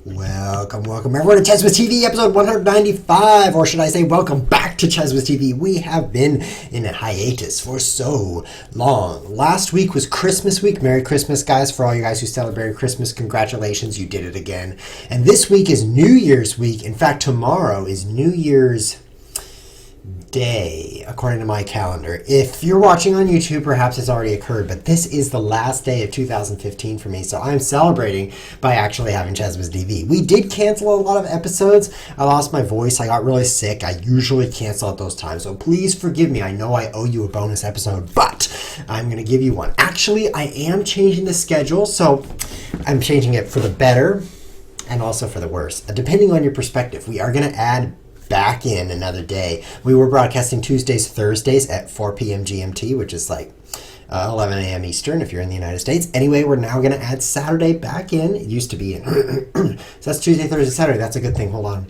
Welcome everyone to Chess with TV episode 195, or should I say welcome back to Chess with TV. We have been in a hiatus for so long. Last week was Christmas week. Merry Christmas, guys. For all you guys who celebrate Christmas, congratulations, you did it again. And this week is New Year's week. In fact, tomorrow is New Year's Day, according to my calendar. If you're watching on YouTube, perhaps it's already occurred, but this is the last day of 2015 for me, so I'm celebrating by actually having Chess with TV. We did cancel a lot of episodes. I lost my voice. I got really sick. I usually cancel at those times, so please forgive me. I know I owe you a bonus episode, but I'm going to give you one. Actually, I am changing the schedule, so I'm changing it for the better and also for the worse, depending on your perspective. We are going to add back in another day. We were broadcasting Tuesdays, Thursdays at 4 p.m. GMT, which is like 11 a.m. Eastern if you're in the United States. Anyway, we're now going to add Saturday back in. It used to be in. So that's Tuesday, Thursday, Saturday. That's a good thing. Hold on.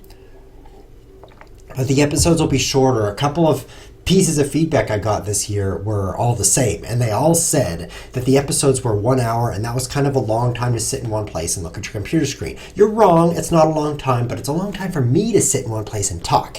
But the episodes will be shorter. A couple of pieces of feedback I got this year were all the same, and they all said that the episodes were 1 hour, and that was kind of a long time to sit in one place and look at your computer screen. You're wrong, it's not a long time, but it's a long time for me to sit in one place and talk.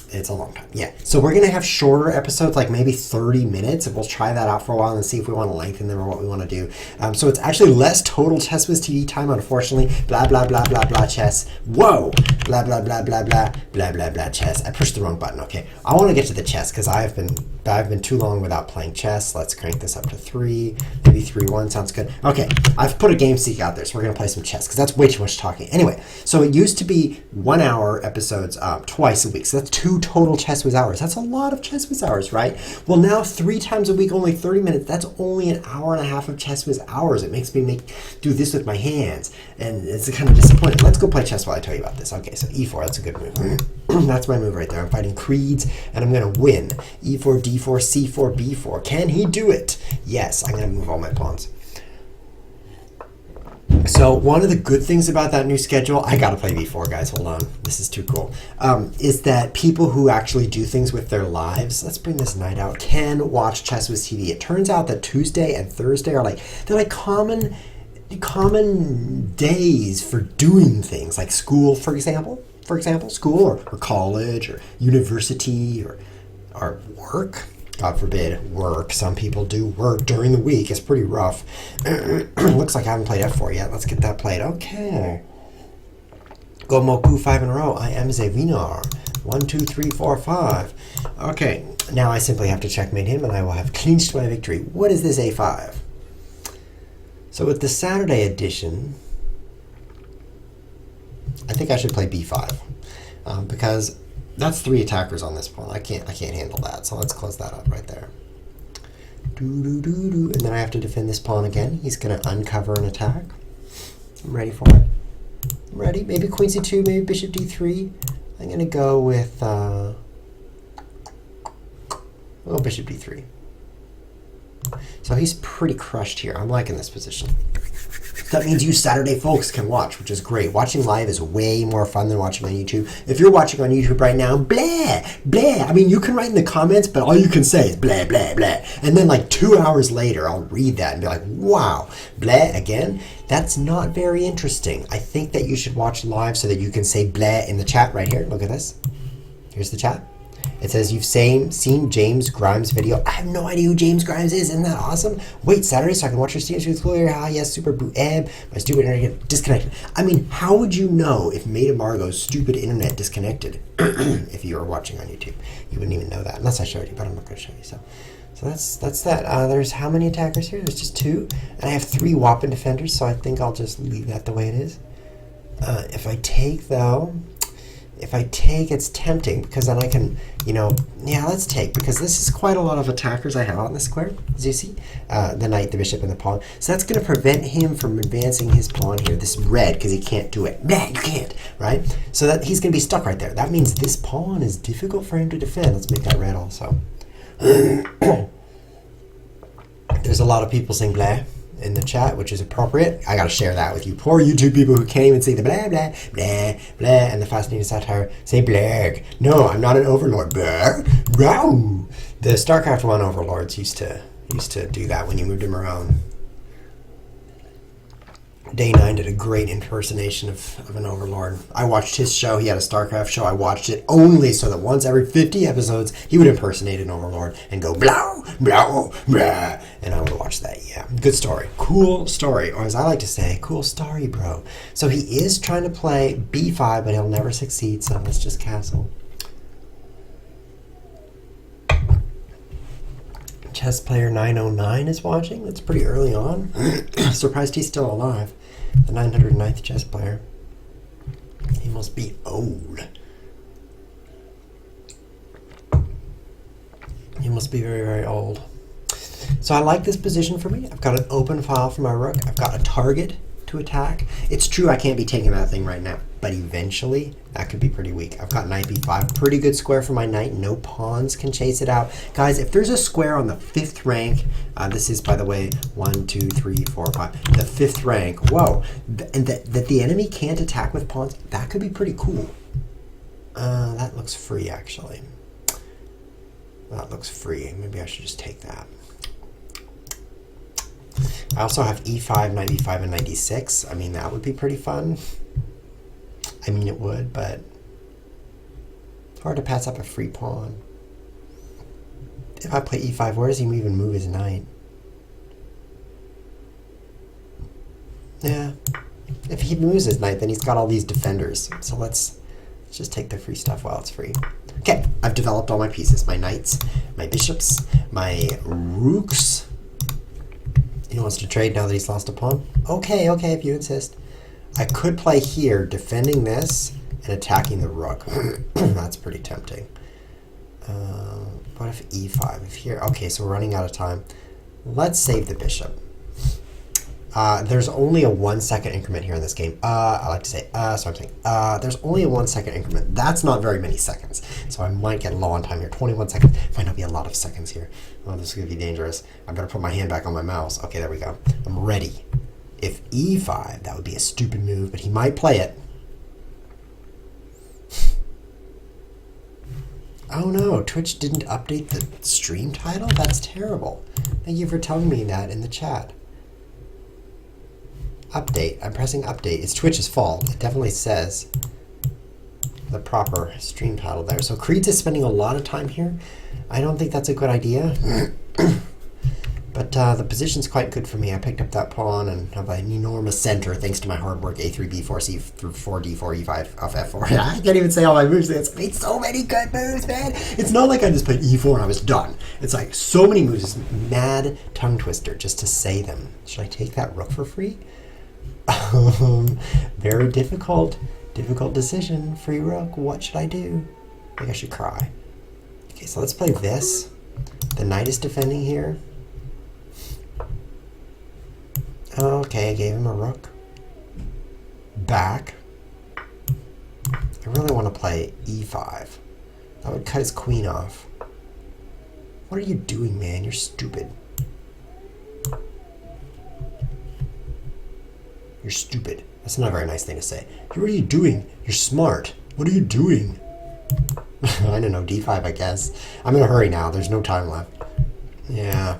It's a long time, yeah. So we're going to have shorter episodes, like maybe 30 minutes, and we'll try that out for a while and see if we want to lengthen them or what we want to do. So it's actually less total Chess with TV time, unfortunately. Blah, blah, blah, blah, blah, chess. Whoa! Blah, blah, blah, blah, blah, blah, blah, blah, chess. I pushed the wrong button, okay. I want to get to the chess, because I've been too long without playing chess. Let's crank this up to 3. Maybe 3-1 sounds good. Okay, I've put a game seek out there, so we're going to play some chess, because that's way too much talking. Anyway, so it used to be 1 hour episodes twice a week, so that's 2 total Chess Whiz hours. That's a lot of Chess Whiz hours, right? Well, now 3 times a week, only 30 minutes. That's only an hour and a half of Chess Whiz hours. It makes me do this with my hands, and it's kind of disappointing. Let's go play chess while I tell you about this. Okay, so e4, that's a good move. That's my move right there. I'm fighting creeds, and I'm going to win. e4, d4, c4, b4. Can he do it? Yes, I'm going to move all my pawns. So one of the good things about that new schedule, I gotta play b4, guys, hold on, this is too cool, is that people who actually do things with their lives, let's bring this knight out, can watch Chess with TV. It turns out that Tuesday and Thursday are they're like common days for doing things, like school, for example, school or college or university or work. God forbid, work. Some people do work during the week. It's pretty rough. Looks like I haven't played f4 yet. Let's get that played. Okay. Gomoku 5 in a row. I am the winner. 1, 2, 3, 4, 5. Okay. Now I simply have to checkmate him, and I will have clinched my victory. What is this a5? So with the Saturday edition, I think I should play b5 because that's 3 attackers on this pawn. I can't handle that. So let's close that up right there. And then I have to defend this pawn again. He's going to uncover an attack. I'm ready for it. I'm ready. Maybe queen c2, maybe bishop d3. I'm going to go with bishop d3. So he's pretty crushed here. I'm liking this position. That means you Saturday folks can watch, which is great. Watching live is way more fun than watching on YouTube. If you're watching on YouTube right now, blah, blah. I mean, you can write in the comments, but all you can say is blah, blah, blah. And then like 2 hours later, I'll read that and be like, wow, blah again? That's not very interesting. I think that you should watch live so that you can say blah in the chat right here. Look at this. Here's the chat. It says, you've seen James Grimes' video. I have no idea who James Grimes is. Isn't that awesome? Wait, Saturday, so I can watch your streams with clear. Ah, yes, super boo ebb. My stupid internet disconnected. I mean, how would you know if Maida Margot's stupid internet disconnected if you were watching on YouTube? You wouldn't even know that, unless I showed you, but I'm not going to show you. So that's that. There's how many attackers here? There's just 2. And I have 3 Wappen defenders, so I think I'll just leave that the way it is. If I take, though... If I take, it's tempting, because then I can, yeah, let's take, because this is quite a lot of attackers I have on the square, as you see. The knight, the bishop, and the pawn. So that's going to prevent him from advancing his pawn here, this red, because he can't do it. Nah, you can't, right? So that he's going to be stuck right there. That means this pawn is difficult for him to defend. Let's make that red also. There's a lot of people saying blah in the chat, which is appropriate. I gotta share that with you poor YouTube people who can't even say the blah blah blah blah and the fascinating satire. Say blag. No, I'm not an overlord. Blah. Wow. The StarCraft 1 overlords used to do that when you moved them around. Day 9 did a great impersonation of an overlord. I watched his show. He had a StarCraft show. I watched it only so that once every 50 episodes, he would impersonate an overlord and go, blow, blow, blah. And I would watch that. Yeah, good story. Cool story. Or as I like to say, cool story, bro. So he is trying to play b5, but he'll never succeed, so let's just castle. Chess player 909 is watching. That's pretty early on. Surprised he's still alive. The 909th chess player. He must be old. He must be very, very old. So I like this position for me. I've got an open file for my rook. I've got a target to attack. It's true I can't be taking that thing right now, but eventually that could be pretty weak. I've got knight b5, pretty good square for my knight. No pawns can chase it out. Guys, if there's a square on the 5th rank, this is, by the way, 1, 2, 3, 4, 5, the 5th rank, whoa, and that the enemy can't attack with pawns, that could be pretty cool. That looks free, actually. That looks free. Maybe I should just take that. I also have e5, knight b5, and knight d6. I mean, that would be pretty fun. I mean, it would, but it's hard to pass up a free pawn. If I play e5, where does he even move his knight? Yeah. If he moves his knight, then he's got all these defenders. So let's just take the free stuff while it's free. Okay, I've developed all my pieces. My knights, my bishops, my rooks. He wants to trade now that he's lost a pawn? Okay, okay, if you insist. I could play here, defending this and attacking the rook. That's pretty tempting. What if e5? If here, okay, so we're running out of time. Let's save the bishop. There's only a 1 second increment here in this game. I like to say, so I'm saying, there's only a 1 second increment. That's not very many seconds. So I might get low on time here. 21 seconds. Might not be a lot of seconds here. Oh, this is going to be dangerous. I better put my hand back on my mouse. Okay, there we go. I'm ready. If e5, that would be a stupid move, but he might play it. Oh no, Twitch didn't update the stream title? That's terrible. Thank you for telling me that in the chat. Update. I'm pressing update. It's Twitch's fault. It definitely says the proper stream title there. So Creeds is spending a lot of time here. I don't think that's a good idea. But the position's quite good for me. I picked up that pawn and have an enormous center thanks to my hard work. A3, B4, C4, D4, E5, off F4. I can't even say all my moves. It's made so many good moves, man. It's not like I just played E4 and I was done. It's like so many moves. It's mad tongue twister just to say them. Should I take that rook for free? Very difficult decision. Free rook. What should I do? I think I should cry. Okay, so let's play this. The knight is defending here. Okay, I gave him a rook. Back. I really want to play e5. That would cut his queen off. What are you doing, man? You're stupid. You're stupid. That's not a very nice thing to say. What are you doing? You're smart. What are you doing? I don't know, d5, I guess. I'm in a hurry now. There's no time left. Yeah.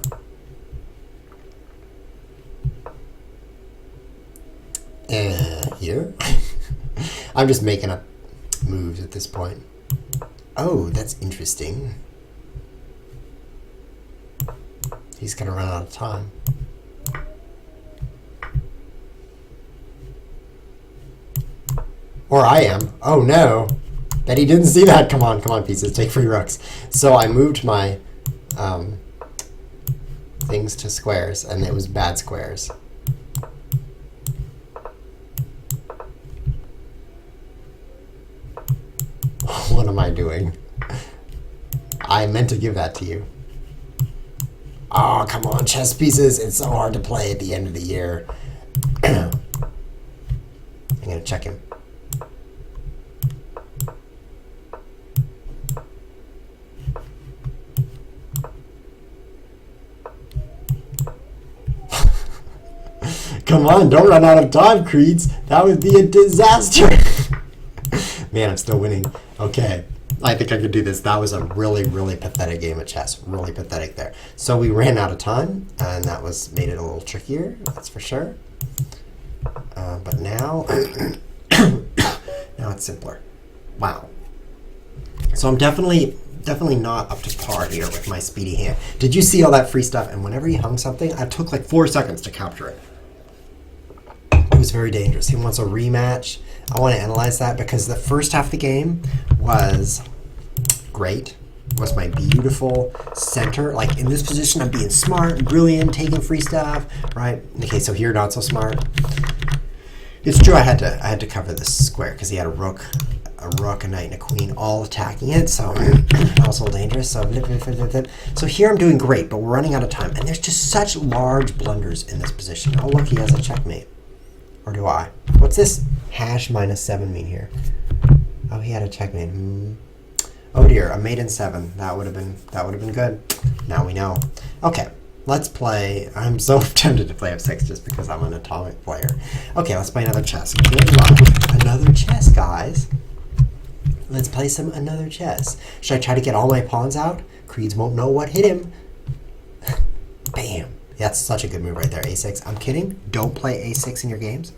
Here? I'm just making up moves at this point. Oh, that's interesting. He's gonna run out of time. Or I am. Oh no. Bet he didn't see that. Come on, pieces. Take free rooks. So I moved my things to squares, and it was bad squares. What am I doing? I meant to give that to you. Oh, come on, chess pieces. It's so hard to play at the end of the year. I'm going to check him. Come on, don't run out of time, Creeds. That would be a disaster. Man, I'm still winning. Okay, I think I could do this. That was a really, really pathetic game of chess. Really pathetic there. So we ran out of time, and that made it a little trickier, that's for sure. But now, now it's simpler. Wow. So I'm definitely not up to par here with my speedy hand. Did you see all that free stuff? And whenever he hung something, I took like 4 seconds to capture it. It was very dangerous. He wants a rematch. I want to analyze that because the first half of the game was great. Was my beautiful center. Like in this position, I'm being smart, brilliant, taking free stuff, right? Okay, so here, not so smart. It's true I had to cover this square because he had a rook, a knight, and a queen all attacking it, so that was a little dangerous. So here I'm doing great, but we're running out of time. And there's just such large blunders in this position. Oh, look, he has a checkmate. Or do I? What's this hash -7 mean here? Oh, he had a checkmate. Oh dear, a mate in 7. That would have been good. Now we know. Okay, let's play. I'm so tempted to play f6 just because I'm an atomic player. Okay, let's play another chess. Good luck. Another chess, guys. Let's play some another chess. Should I try to get all my pawns out? Creeds won't know what hit him. Bam. That's such a good move right there, a6. I'm kidding. Don't play a6 in your games.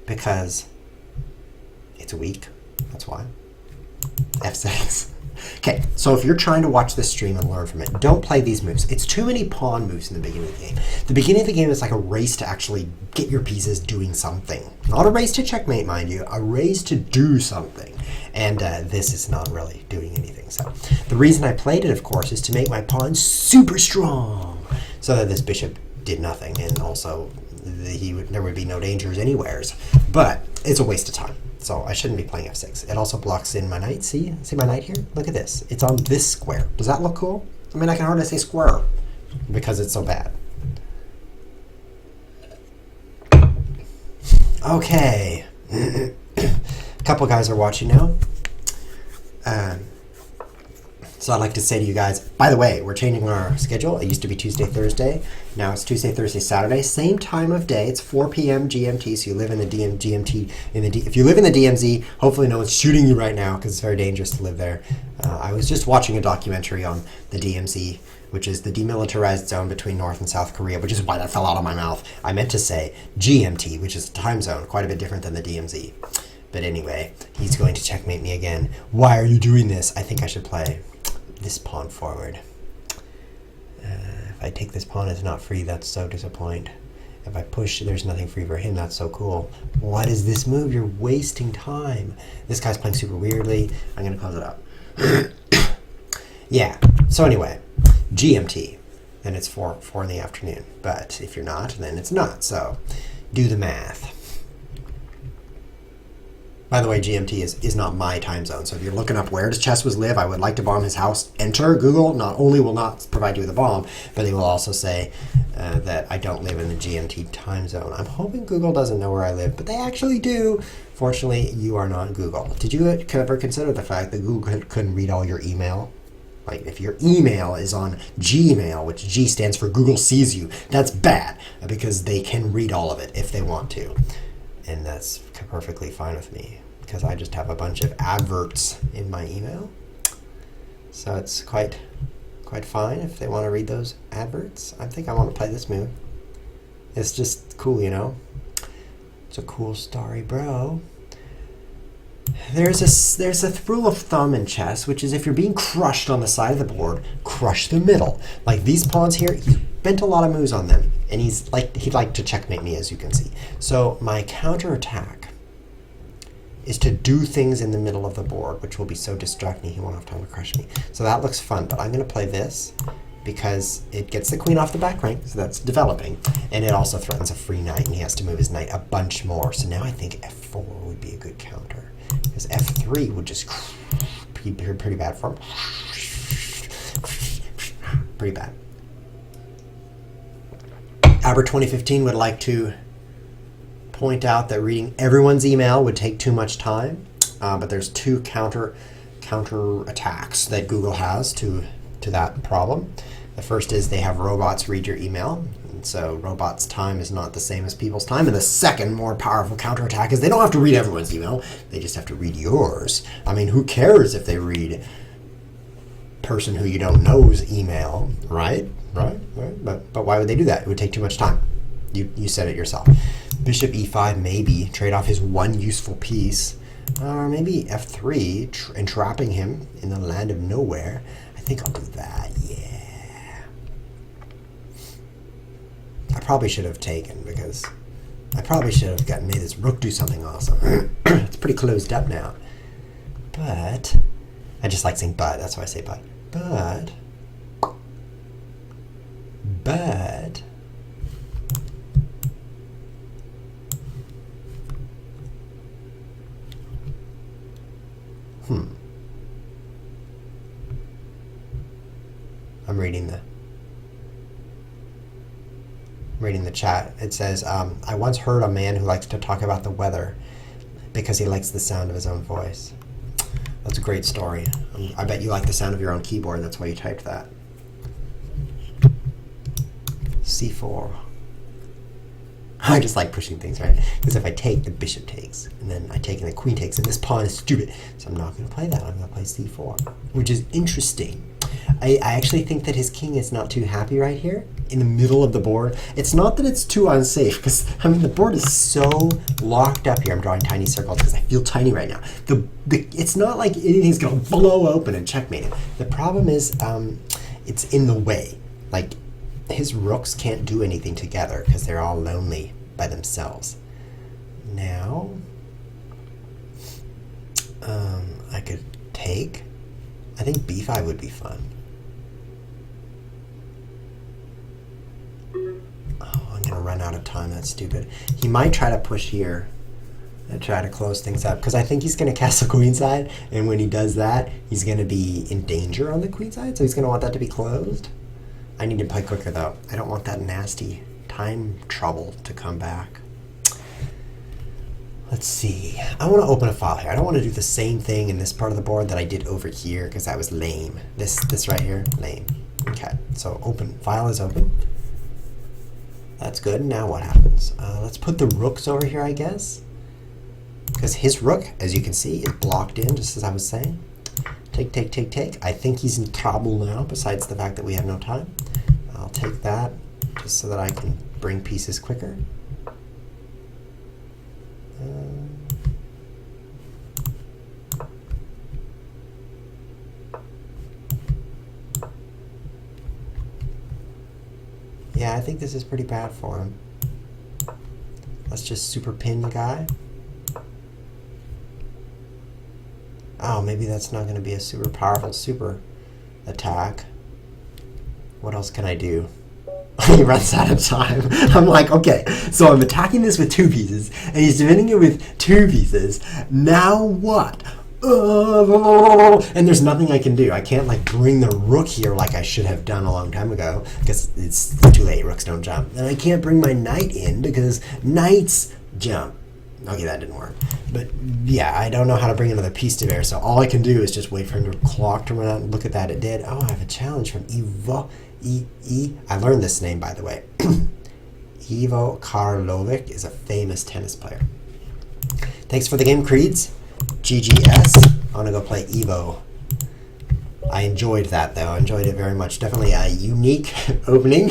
Because it's weak. That's why. f6. Okay, so if you're trying to watch this stream and learn from it, don't play these moves. It's too many pawn moves in the beginning of the game. The beginning of the game is like a race to actually get your pieces doing something. Not a race to checkmate, mind you, a race to do something. And this is not really doing anything. So the reason I played it, of course, is to make my pawn super strong so that this bishop did nothing, and also there would be no dangers anywheres. But it's a waste of time. So I shouldn't be playing f6. It also blocks in my knight. See my knight here? Look at this. It's on this square. Does that look cool? I mean, I can hardly say square because it's so bad. Okay. A couple guys are watching now. So I'd like to say to you guys, by the way, we're changing our schedule. It used to be Tuesday, Thursday. Now it's Tuesday, Thursday, Saturday. Same time of day. It's 4 p.m. GMT. So you live in the GMT. If you live in the DMZ, hopefully no one's shooting you right now because it's very dangerous to live there. I was just watching a documentary on the DMZ, which is the demilitarized zone between North and South Korea, which is why that fell out of my mouth. I meant to say GMT, which is a time zone, quite a bit different than the DMZ. But anyway, he's going to checkmate me again. Why are you doing this? I think I should play this pawn forward. If I take this pawn, it's not free. That's so disappointing. If I push, there's nothing free for him. That's so cool. What is this move? You're wasting time. This guy's playing super weirdly. I'm going to close it up. Yeah. So anyway, GMT. Then it's 4 in the afternoon. But if you're not, then it's not. So do the math. By the way, GMT is not my time zone. So if you're looking up where does Chess live, I would like to bomb his house. Enter Google. Not only will not provide you with a bomb, but they will also say that I don't live in the GMT time zone. I'm hoping Google doesn't know where I live, but they actually do. Fortunately, you are not Google. Did you ever consider the fact that Google couldn't read all your email? Like if your email is on Gmail, which G stands for Google sees you, that's bad because they can read all of it if they want to. And that's perfectly fine with me because I just have a bunch of adverts in my email. So it's quite fine if they want to read those adverts. I think I want to play this move. It's just cool, you know? It's a cool story, bro. There's a rule of thumb in chess, which is if you're being crushed on the side of the board, crush the middle. Like these pawns here, he's bent a lot of moves on them, and he'd like to checkmate me, as you can see. So my counterattack is to do things in the middle of the board, which will be so distracting he won't have time to crush me. So that looks fun, but I'm going to play this because it gets the queen off the back rank, so that's developing, and it also threatens a free knight, and he has to move his knight a bunch more. So now I think f4 would be a good counter, because f3 would just be pretty bad for him. Pretty bad. Aber 2015 would like to point out that reading everyone's email would take too much time, but there's two counter attacks that Google has to that problem. The first is they have robots read your email, and so robots' time is not the same as people's time. And the second, more powerful counterattack is they don't have to read everyone's email; they just have to read yours. I mean, who cares if they read person who you don't know's email, right? But why would they do that? It would take too much time. You said it yourself. Bishop e5, maybe. Trade off his one useful piece. Or maybe f3, entrapping him in the land of nowhere. I think I'll do that, yeah. I probably should have taken, because I probably should have made this rook do something awesome. It's pretty closed up now. But, I just like saying but, that's why I say but. But, I'm reading the chat. It says, I once heard a man who likes to talk about the weather because he likes the sound of his own voice. That's a great story. I bet you like the sound of your own keyboard. That's why you typed that. C4. I just like pushing things, right? Because if I take, the bishop takes, and then I take and the queen takes, and this pawn is stupid. So I'm not going to play that. I'm going to play c4, which is interesting. I actually think that his king is not too happy right here in the middle of the board. It's not that it's too unsafe, because I mean the board is so locked up here. I'm drawing tiny circles because I feel tiny right now. It's not like anything's going to blow open and checkmate him. The problem is it's in the way. Like, his rooks can't do anything together because they're all lonely by themselves. Now, I could take. I think b5 would be fun. Oh, I'm going to run out of time. That's stupid. He might try to push here and try to close things up, because I think he's going to castle queenside, and when he does that, he's going to be in danger on the queenside, so he's going to want that to be closed. I need to play quicker, though. I don't want that nasty time trouble to come back. Let's see. I want to open a file here. I don't want to do the same thing in this part of the board that I did over here, because that was lame. This right here, lame. Okay, so open. File is open. That's good. Now what happens? Let's put the rooks over here, I guess. Because his rook, as you can see, is blocked in, just as I was saying. Take, take, take, take. I think he's in trouble now, besides the fact that we have no time. I'll take that, just so that I can bring pieces quicker. Yeah, I think this is pretty bad for him. Let's just super pin the guy. Oh, maybe that's not going to be a super powerful super attack. What else can I do? He runs out of time. I'm like, okay, so I'm attacking this with 2 pieces, and he's defending it with 2 pieces. Now what? And there's nothing I can do. I can't like bring the rook here like I should have done a long time ago, because it's too late. Rooks don't jump. And I can't bring my knight in because knights jump. Okay, that didn't work. But yeah, I don't know how to bring another piece to bear, so all I can do is just wait for him to clock to run out. And look at that, it did. Oh, I have a challenge from Ivo. I learned this name, by the way. Ivo Karlovic is a famous tennis player. Thanks for the game, Creeds. GGS. I want to go play Evo. I enjoyed that, though. I enjoyed it very much. Definitely a unique opening,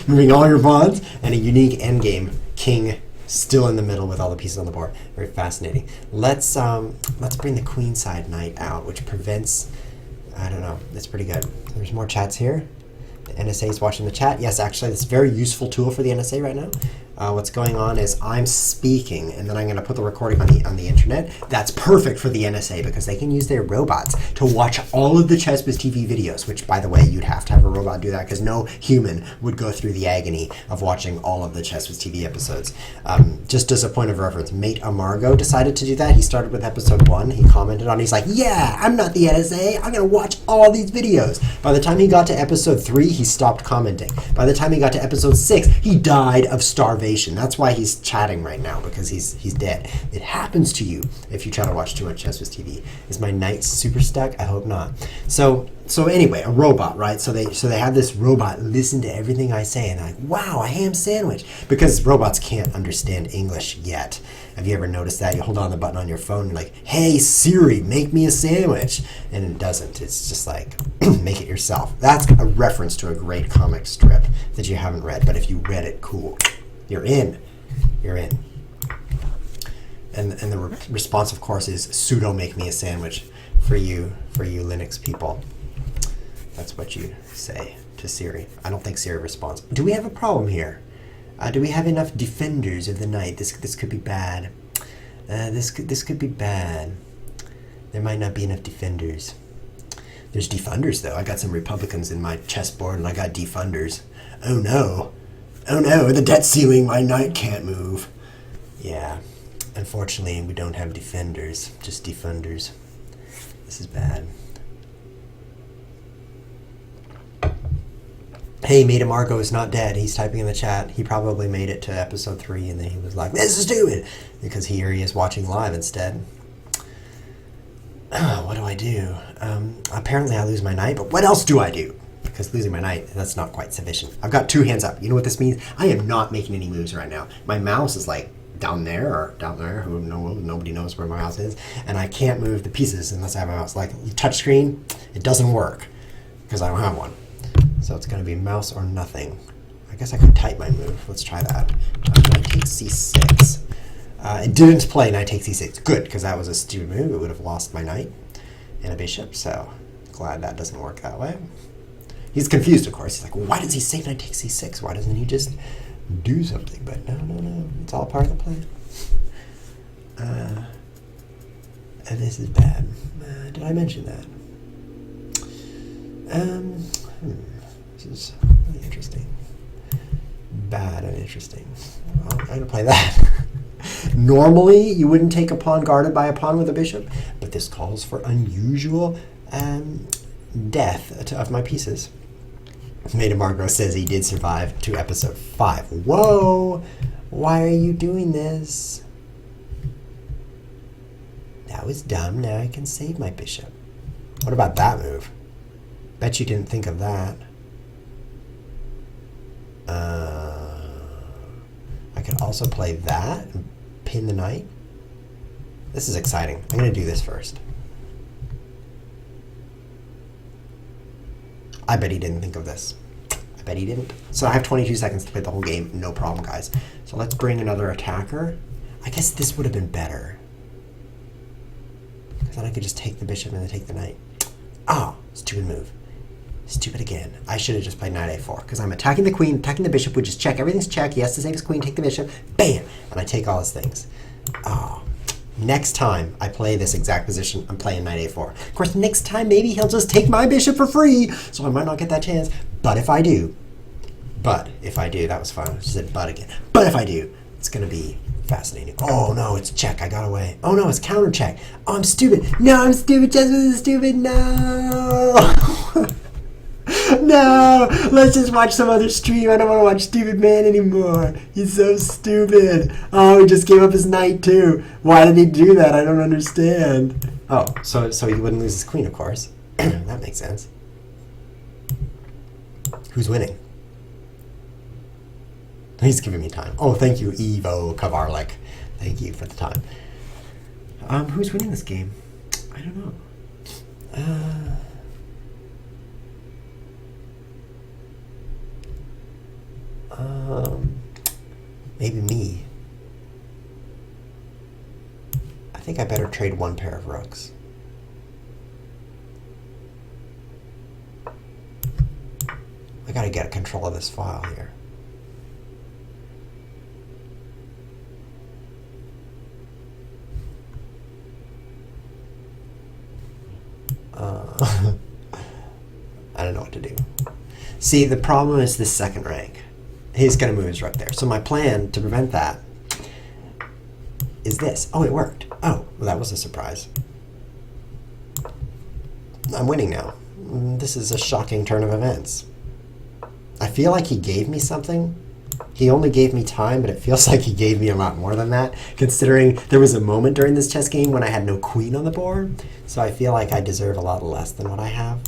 moving all your pawns, and a unique endgame. King still in the middle with all the pieces on the board. Very fascinating. Let's bring the queenside knight out, which prevents. I don't know. It's pretty good. There's more chats here. The NSA is watching the chat. Yes, actually, it's a very useful tool for the NSA right now. What's going on is I'm speaking, and then I'm going to put the recording on the internet. That's perfect for the NSA because they can use their robots to watch all of the ChessBiz TV videos, which, by the way, you'd have to have a robot do that because no human would go through the agony of watching all of the ChessBiz TV episodes. Just as a point of reference, Mate Amargo decided to do that. He started with episode 1. He commented on it. He's like, yeah, I'm not the NSA. I'm going to watch all these videos. By the time he got to episode 3, he stopped commenting. By the time he got to episode 6, he died of starvation. That's why he's chatting right now, because he's dead. It happens to you if you try to watch too much ChessBiz TV. Is my knight super stuck? I hope not. So anyway, a robot, right? So they have this robot listen to everything I say, and they're like, wow, a ham sandwich, because robots can't understand English yet. Have you ever noticed that? You hold on the button on your phone, and you're like, hey Siri, make me a sandwich, and it doesn't. It's just like, make it yourself. That's a reference to a great comic strip that you haven't read, but if you read it, cool. You're in. You're in. And the response, of course, is sudo make me a sandwich for you Linux people. That's what you say to Siri. I don't think Siri responds. Do we have a problem here? Do we have enough defenders of the night? This could be bad. This could be bad. There might not be enough defenders. There's defunders though. I got some Republicans in my chessboard, and I got defunders. Oh no! Oh no! The debt ceiling. My knight can't move. Yeah. Unfortunately, we don't have defenders. Just defunders. This is bad. Hey, Meta Margo is not dead. He's typing in the chat. He probably made it to episode 3, and then he was like, "This is stupid," because here he is watching live instead. What do I do? Apparently I lose my knight, but what else do I do? Because losing my knight, that's not quite sufficient. I've got 2 hands up. You know what this means? I am not making any moves right now. My mouse is like down there or down there. Nobody knows where my mouse is. And I can't move the pieces unless I have a mouse. Like touchscreen, it doesn't work because I don't have one. So it's going to be mouse or nothing. I guess I could type my move. Let's try that. Knight takes c6. It didn't play knight takes c6. Good, because that was a stupid move. It would have lost my knight and a bishop. So glad that doesn't work that way. He's confused, of course. He's like, well, why does he say knight takes c6? Why doesn't he just do something? But no. It's all part of the plan. And this is bad. Did I mention that? This is really interesting. Bad and interesting. Well, I'm going to play that. Normally, you wouldn't take a pawn guarded by a pawn with a bishop, but this calls for unusual death of my pieces. Meta Margot says he did survive to episode 5. Whoa! Why are you doing this? That was dumb. Now I can save my bishop. What about that move? Bet you didn't think of that. I could also play that and pin the knight. This is exciting. I'm going to do this first. I bet he didn't think of this. I bet he didn't. So I have 22 seconds to play the whole game. No problem, guys. So let's bring another attacker. I guess this would have been better. Because then I could just take the bishop and then take the knight. Oh, stupid move. Stupid again. I should have just played knight a4 because I'm attacking the queen, attacking the bishop, which is check. Everything's check. He has to save his queen, take the bishop. Bam! And I take all his things. Oh. Next time I play this exact position, I'm playing knight a4. Of course, next time maybe he'll just take my bishop for free, so I might not get that chance. But if I do, that was fun. I just said but again. But if I do, it's going to be fascinating. Oh no, it's check. I got away. Oh no, it's counter check. Oh, I'm stupid. No, I'm stupid. Chess is stupid. No. No, let's just watch some other stream. I don't want to watch Stupid Man anymore. He's so stupid. Oh, he just gave up his knight too. Why did he do that? I don't understand. Oh, so he wouldn't lose his queen, of course. That makes sense. Who's winning? He's giving me time. Oh, thank you, Ivo Kavarlik. Thank you for the time. Who's winning this game? I don't know. Maybe me. I think I better trade one pair of rooks. I gotta get control of this file here. I don't know what to do. See, the problem is this second rank. He's going to move his rook there. So my plan to prevent that is this. Oh, it worked. Oh, well, that was a surprise. I'm winning now. This is a shocking turn of events. I feel like he gave me something. He only gave me time, but it feels like he gave me a lot more than that, considering there was a moment during this chess game when I had no queen on the board. So I feel like I deserve a lot less than what I have.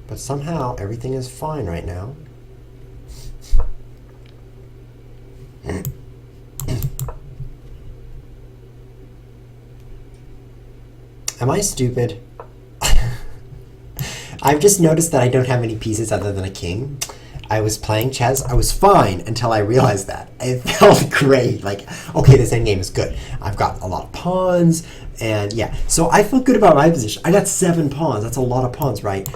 But somehow, everything is fine right now. Am I stupid? I've just noticed that I don't have any pieces other than a king. I was playing chess. I was fine until I realized that. It felt great. Like, okay, this endgame is good. I've got a lot of pawns, and yeah. So I felt good about my position. I got 7 pawns. That's a lot of pawns, right?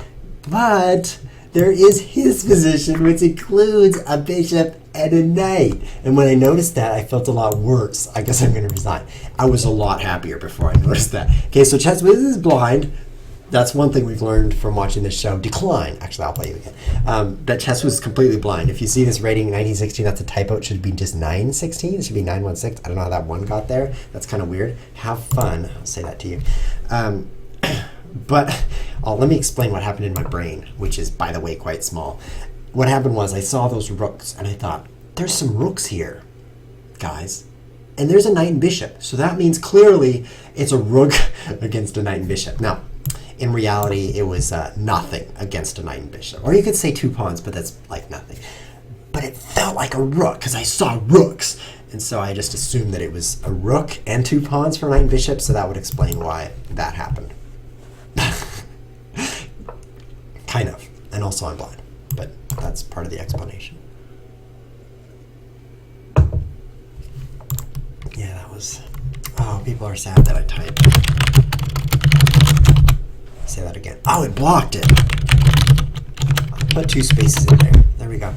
But there is his position, which includes a bishop and a knight. And when I noticed that, I felt a lot worse. I guess I'm going to resign. I was a lot happier before I noticed that. Okay, so Chess Wiz is blind. That's one thing we've learned from watching this show. Decline. Actually, I'll play you again. That Chess was completely blind. If you see this rating 1916, that's a typo. It should be just 916. It should be 916. I don't know how that one got there. That's kind of weird. Have fun. I'll say that to you. But let me explain what happened in my brain, which is, by the way, quite small. What happened was I saw those rooks, and I thought, there's some rooks here, guys. And there's a knight and bishop. So that means clearly it's a rook against a knight and bishop. Now, in reality, it was nothing against a knight and bishop. Or you could say 2 pawns, but that's like nothing. But it felt like a rook because I saw rooks. And so I just assumed that it was a rook and 2 pawns for knight and bishop, so that would explain why that happened. Kind of. And also I'm blind. But that's part of the explanation. Yeah, that was... Oh, people are sad that I typed. Say that again. Oh, it blocked it. I'll put 2 spaces in there. There we go.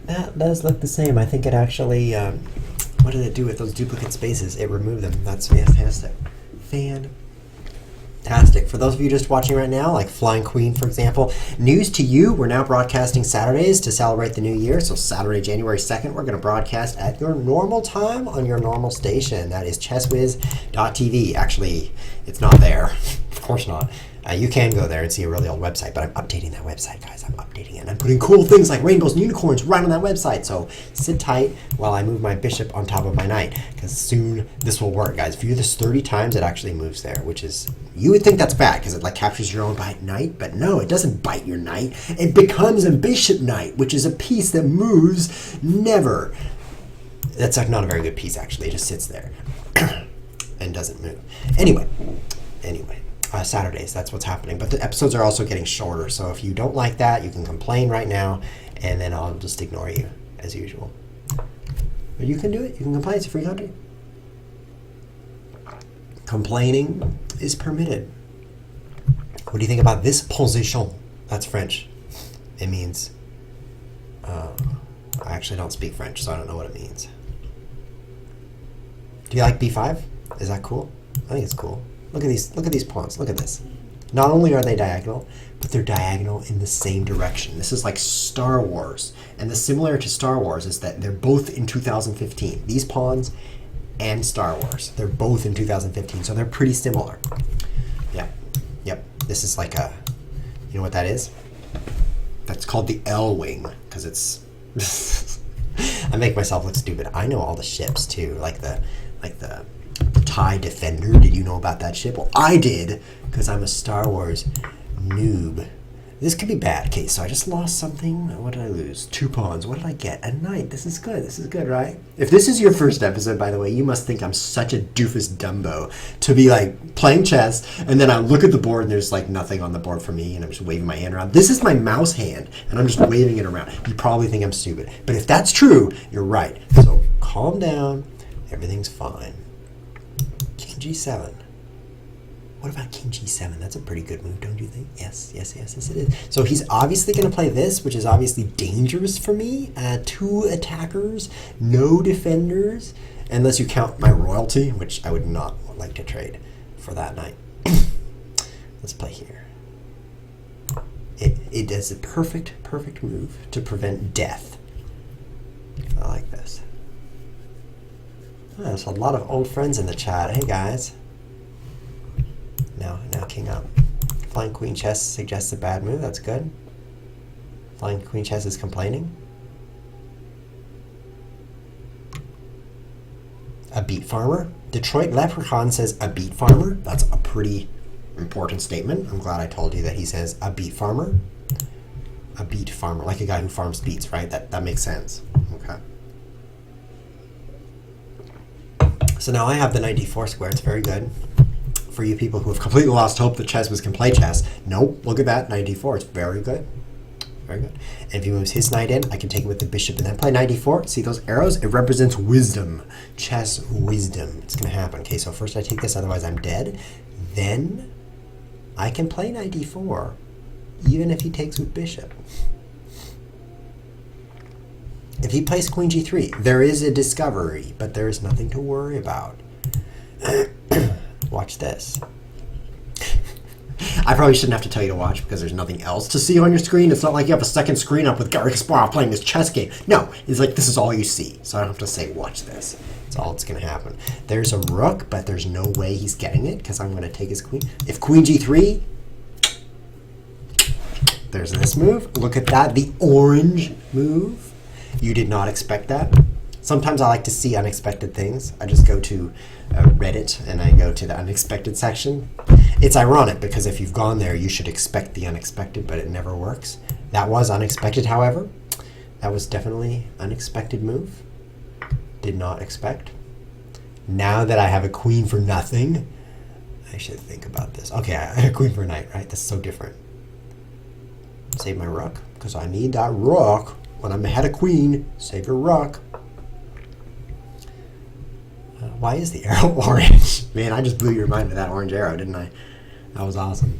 That does look the same. I think it actually... what did it do with those duplicate spaces? It removed them. That's fantastic. Fantastic. For those of you just watching right now, like Flying Queen, for example, news to you, we're now broadcasting Saturdays to celebrate the new year. So Saturday, January 2nd, we're going to broadcast at your normal time on your normal station. That is chesswiz.tv. Actually, it's not there. Of course not. You can go there and see a really old website, but I'm updating that website, guys. I'm updating it. And I'm putting cool things like rainbows and unicorns right on that website. So sit tight while I move my bishop on top of my knight, because soon this will work, guys. If you do this 30 times, it actually moves there, which is, you would think that's bad because it like captures your own knight, but no, it doesn't bite your knight. It becomes a bishop knight, which is a piece that moves never. That's like not a very good piece, actually. It just sits there and doesn't move. Anyway. Saturdays, that's what's happening. But the episodes are also getting shorter, so if you don't like that, you can complain right now, and then I'll just ignore you, as usual. But you can do it. You can complain. It's a free country. Complaining is permitted. What do you think about this position? That's French. It means... I actually don't speak French, so I don't know what it means. Do you like b5? Is that cool? I think it's cool. Look at these pawns. Look at this. Not only are they diagonal, but they're diagonal in the same direction. This is like Star Wars. And the similar to Star Wars is that they're both in 2015. These pawns and Star Wars. They're both in 2015, so they're pretty similar. Yeah. Yep. This is like a... You know what that is? That's called the L-wing, because it's... I make myself look stupid. I know all the ships, too. Like the TIE Defender. Did you know about that ship? Well, I did, because I'm a Star Wars noob. This could be bad. Okay, so I just lost something. What did I lose? 2 pawns. What did I get? A knight. This is good. This is good, right? If this is your first episode, by the way, you must think I'm such a doofus Dumbo to be like playing chess, and then I look at the board and there's like nothing on the board for me, and I'm just waving my hand around. This is my mouse hand, and I'm just waving it around. You probably think I'm stupid. But if that's true, you're right. So calm down. Everything's fine. King G7. What about King G7? That's a pretty good move, don't you think? Yes, it is. So he's obviously going to play this, which is obviously dangerous for me. 2 attackers, no defenders, unless you count my royalty, which I would not like to trade for that knight. Let's play here. It is a perfect move to prevent death. I like this. Oh, there's a lot of old friends in the chat. Hey, guys. Now king up. Flying queen chess suggests a bad move. That's good. Flying queen chess is complaining. A beet farmer. Detroit Leprechaun says a beet farmer. That's a pretty important statement. I'm glad I told you that he says a beet farmer. A beet farmer, like a guy who farms beets, right? That makes sense. Okay. So now I have the knight d4 square. It's very good. For you people who have completely lost hope that Chess can play chess. Nope, look at that, knight d4. It's very good. Very good. And if he moves his knight in, I can take it with the bishop and then play knight d4. See those arrows? It represents wisdom. Chess wisdom. It's going to happen. Okay, so first I take this, otherwise I'm dead. Then I can play knight d4, even if he takes with bishop. If he plays queen g3, there is a discovery, but there is nothing to worry about. Watch this. I probably shouldn't have to tell you to watch because there's nothing else to see on your screen. It's not like you have a second screen up with Gary Kasparov playing this chess game. No, it's like this is all you see. So I don't have to say watch this. That's all that's going to happen. There's a rook, but there's no way he's getting it because I'm going to take his queen. If queen g3, there's this move. Look at that, the orange move. You did not expect that. Sometimes I like to see unexpected things. I just go to Reddit and I go to the unexpected section. It's ironic because if you've gone there, you should expect the unexpected, but it never works. That was unexpected, however. That was definitely an unexpected move. Did not expect. Now that I have a queen for nothing, I should think about this. Okay, I have a queen for a knight, right? That's so different. Save my rook, because I need that rook. When I'm ahead of queen, save your rook. Why is the arrow orange? Man, I just blew your mind with that orange arrow, didn't I? That was awesome.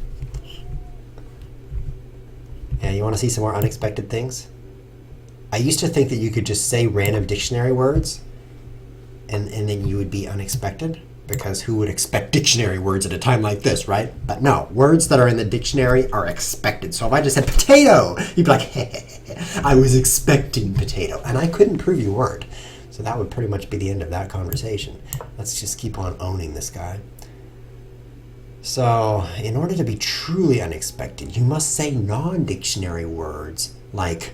Yeah, you want to see some more unexpected things? I used to think that you could just say random dictionary words and then you would be unexpected, because who would expect dictionary words at a time like this, right? But no, words that are in the dictionary are expected. So if I just said potato, you'd be like, I was expecting potato. And I couldn't prove you weren't. So that would pretty much be the end of that conversation. Let's just keep on owning this guy. So in order to be truly unexpected, you must say non-dictionary words like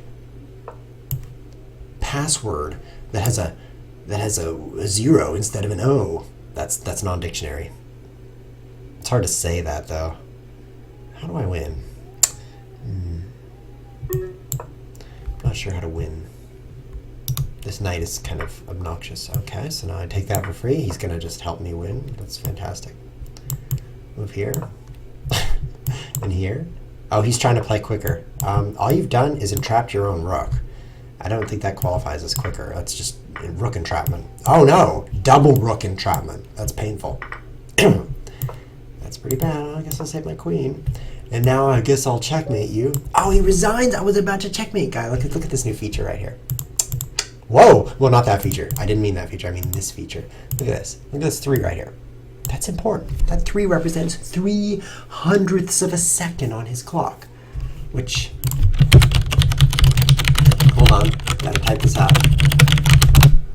password that has a zero instead of an O. That's non-dictionary. It's hard to say that though. How do I win? Not sure how to win. This knight is kind of obnoxious. Okay, so now I take that for free. He's going to just help me win. That's fantastic. Move here. And here. Oh, he's trying to play quicker. All you've done is entrapped your own rook. I don't think that qualifies as quicker. That's just rook entrapment. Oh no! Double rook entrapment. That's painful. That's pretty bad. I guess I'll save my queen. And now I guess I'll checkmate you. Oh, he resigns! I was about to checkmate, guy. Look at this new feature right here. Whoa! Well, not that feature. I didn't mean that feature. I mean this feature. Look at this. Look at this 3 right here. That's important. That 3 represents 3/100ths of a second on his clock. Which... Hold on. Gotta type this out.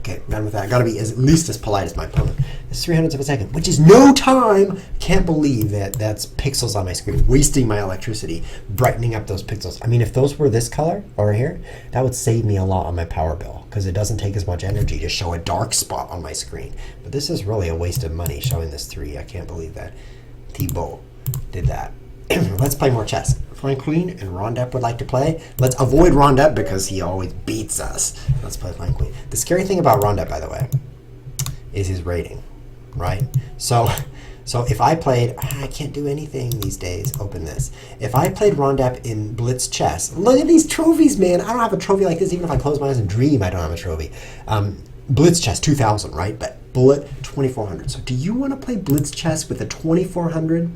Okay, done with that. Gotta be at least as polite as my opponent. It's 3/100ths of a second, which is no time. Can't believe that that's pixels on my screen, wasting my electricity, brightening up those pixels. I mean, if those were this color over here, that would save me a lot on my power bill, because it doesn't take as much energy to show a dark spot on my screen. But this is really a waste of money showing this 3. I can't believe that Thibault did that. Let's play more chess. Flying Queen and Rondep would like to play. Let's avoid Rondep because he always beats us. Let's play Flying Queen. The scary thing about Rondep, by the way, is his rating, right? So if I played, I can't do anything these days. Open this. If I played Rondep in Blitz chess, look at these trophies, man. I don't have a trophy like this. Even if I close my eyes and dream, I don't have a trophy. Blitz chess 2000, right? But Bullet 2400. So do you want to play Blitz chess with a 2400?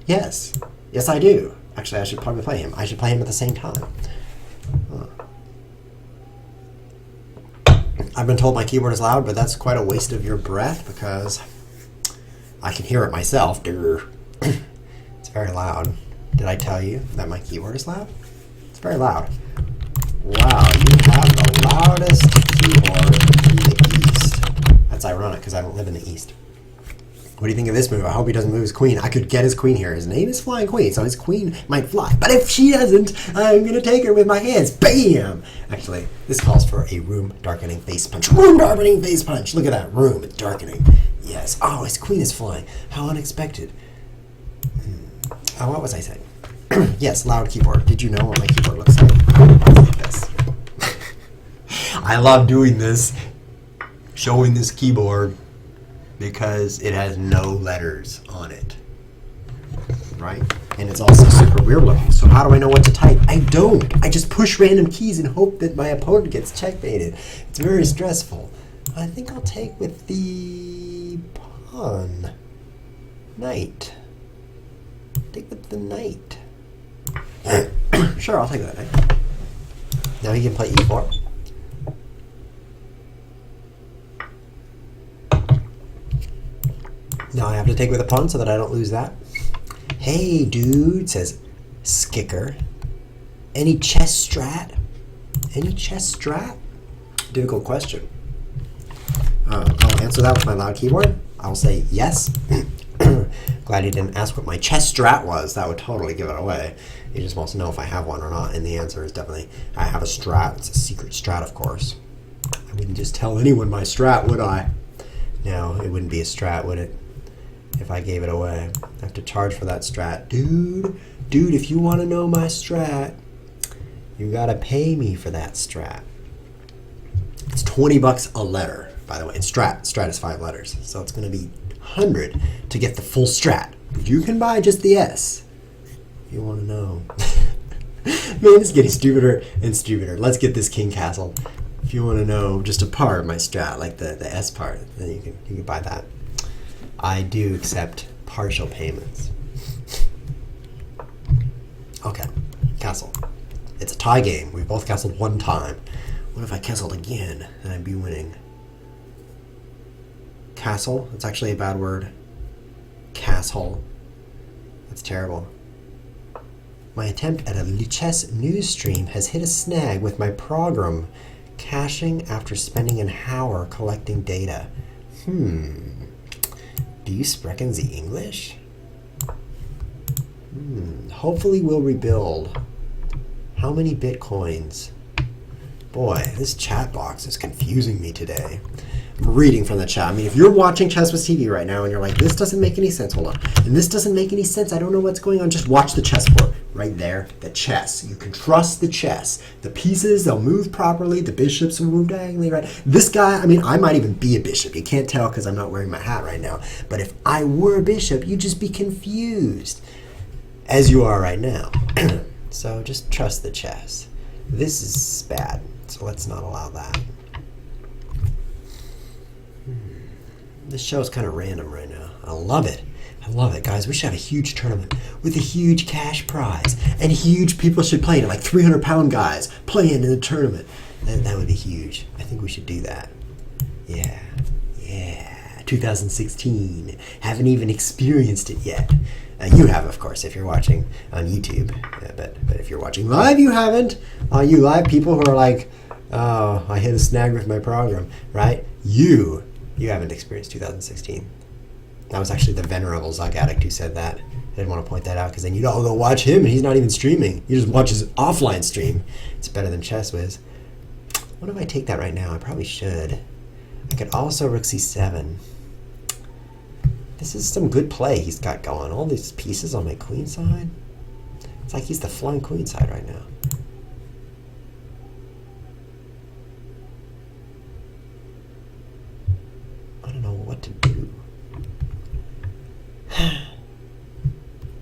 Yes. Yes, I do. Actually, I should probably play him. I should play him at the same time. I've been told my keyboard is loud, but that's quite a waste of your breath because I can hear it myself. It's very loud. Did I tell you that my keyboard is loud? It's very loud. Wow, you have the loudest keyboard in the East. That's ironic because I don't live in the East. What do you think of this move? I hope he doesn't move his queen. I could get his queen here. His name is Flying Queen, so his queen might fly. But if she doesn't, I'm going to take her with my hands. Bam! Actually, this calls for a room-darkening face punch. Room-darkening face punch! Look at that room. It's darkening. Yes. Oh, his queen is flying. How unexpected. What was I saying? Yes, loud keyboard. Did you know what my keyboard looks like? It's like this. I love doing this. Showing this keyboard. Because it has no letters on it, right? And it's also super weird looking. So how do I know what to type? I don't. I just push random keys and hope that my opponent gets checkmated. It's very stressful. I think I'll take with the pawn. Knight. Take with the knight. Sure, I'll take that knight. Now he can play e4. Now I have to take with a pawn so that I don't lose that. Hey, dude, says Skicker. Any chess strat? Any chess strat? Difficult question. I'll answer that with my loud keyboard. I'll say yes. Glad he didn't ask what my chess strat was. That would totally give it away. He just wants to know if I have one or not, and the answer is definitely I have a strat. It's a secret strat, of course. I wouldn't just tell anyone my strat, would I? No, it wouldn't be a strat, would it? If I gave it away. I have to charge for that strat. Dude, if you want to know my strat, you gotta pay me for that strat. It's $20 a letter, by the way. And strat is 5 letters. So it's gonna be 100 to get the full strat. You can buy just the S if you want to know. Man, it's getting stupider and stupider. Let's get this king castle. If you want to know just a part of my strat, like the S part, then you can buy that. I do accept partial payments. Okay, castle. It's a tie game. We both castled one time. What if I castled again? Then I'd be winning. Castle? It's actually a bad word. Castle. That's terrible. My attempt at a chess news stream has hit a snag with my program caching after spending an hour collecting data. Do you sprechen the English? Hopefully we'll rebuild. How many bitcoins? Boy, this chat box is confusing me today. I'm reading from the chat. I mean, if you're watching Chess with TV right now and you're like, this doesn't make any sense, hold on. And this doesn't make any sense, I don't know what's going on, just watch the chessboard. Right there, the chess. You can trust the chess. The pieces, they'll move properly. The bishops will move diagonally, right? This guy, I mean, I might even be a bishop. You can't tell because I'm not wearing my hat right now. But if I were a bishop, you'd just be confused, as you are right now. So just trust the chess. This is bad, so let's not allow that. This show is kind of random right now. I love it. I love it, guys. We should have a huge tournament with a huge cash prize. And huge people should play it, like 300-pound guys playing in the tournament. That would be huge. I think we should do that. Yeah. 2016. Haven't even experienced it yet. You have, of course, if you're watching on YouTube. But if you're watching live, you haven't. All you live people who are like, oh, I hit a snag with my program, right? You haven't experienced 2016. That was actually the venerable Zug Addict who said that. I didn't want to point that out because then you'd all go watch him and he's not even streaming. You just watch his offline stream. It's better than Chess Whiz. What if I take that right now? I probably should. I could also rook c7. This is some good play he's got going. All these pieces on my queen side. It's like he's the flying queen side right now. I don't know what to do.